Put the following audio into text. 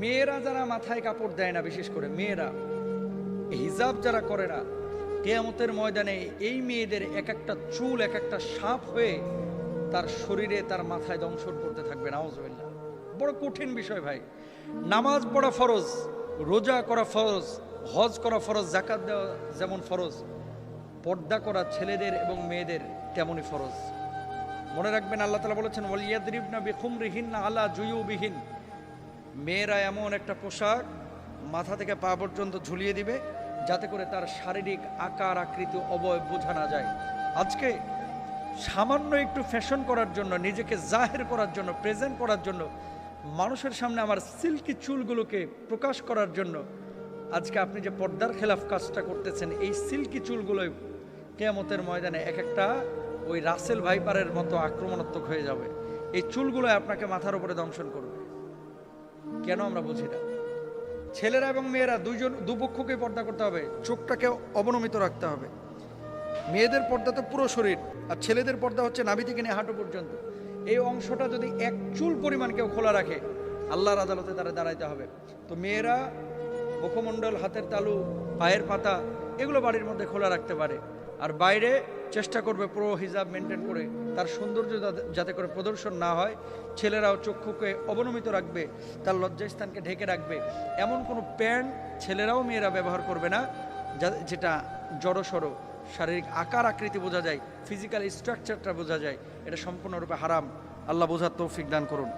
মেয়েরা যারা মাথায় কাপড় দেয় না, বিশেষ করে মেয়েরা হিজাব যারা করে না, কিয়ামতের ময়দানে এই মেয়েদের এক একটা চুল এক একটা সাপ হয়ে তার শরীরে তার মাথায় দংশন করতে থাকবে। নাউজুবিল্লাহ। বড় কঠিন বিষয় ভাই। নামাজ পড়া ফরজ, রোজা করা ফরজ, হজ করা ফরজ, যাকাত দেওয়া যেমন ফরজ, পর্দা করা ছেলেদের এবং মেয়েদের তেমনই ফরজ। মনে রাখবেন আল্লাহ তাআলা বলেছেন ওয়ালিয়াদরিবনা বিখুমরিহিন্না আলা জুয়ুবিহিন, মেয়েরা এমন একটা পোশাক মাথা থেকে পা পর্যন্ত ঝুলিয়ে দিবে যাতে করে তার শারীরিক আকার আকৃতি অবয়ব বোঝা না যায়। আজকে সামান্য একটু ফ্যাশন করার জন্য, নিজেকে জাহের করার জন্য, প্রেজেন্ট করার জন্য, মানুষের সামনে আমার সিল্কি চুলগুলোকে প্রকাশ করার জন্য আজকে আপনি যে পর্দার খেলাফ কাজটা করতেছেন, এই সিল্কি চুলগুলোই কিয়ামতের ময়দানে এক একটা ওই রাসেল ভাইপারের মতো আক্রমণাত্মক হয়ে যাবে। এই চুলগুলো আপনাকে মাথার উপরে দংশন করবে। কেন আমরা বুঝি না? ছেলেরা এবং মেয়েরা দুপক্ষকে পর্দা করতে হবে, চোখটাকে অবনমিত রাখতে হবে। মেয়েদের পর্দা তো পুরো শরীর, আর ছেলেদের পর্দা হচ্ছে নাভি থেকে নিয়ে হাঁটু পর্যন্ত। এই অংশটা যদি এক চুল পরিমাণ কেউ খোলা রাখে, আল্লাহর আদালতে তারা দাঁড়াইতে হবে। তো মেয়েরা মুখমণ্ডল, হাতের তালু, পায়ের পাতা এগুলো বাড়ির মধ্যে খোলা রাখতে পারে, আর বাইরে চেষ্টা করবে পুরো হিজাব মেনটেন করে তার সৌন্দর্য যাতে করে প্রদর্শন না হয়। ছেলেরাও চক্ষুকে অবনমিত রাখবে, তার লজ্জাস্থানকে ঢেকে রাখবে। এমন কোনো প্যান্ট ছেলেরাও মেয়েরা ব্যবহার করবে না যেটা জড়সড়, শারীরিক আকার আকৃতি বোঝা যায়, ফিজিক্যাল স্ট্রাকচারটা বোঝা যায়। এটা সম্পূর্ণরূপে হারাম। আল্লাহ বোঝার তৌফিক দান করুন।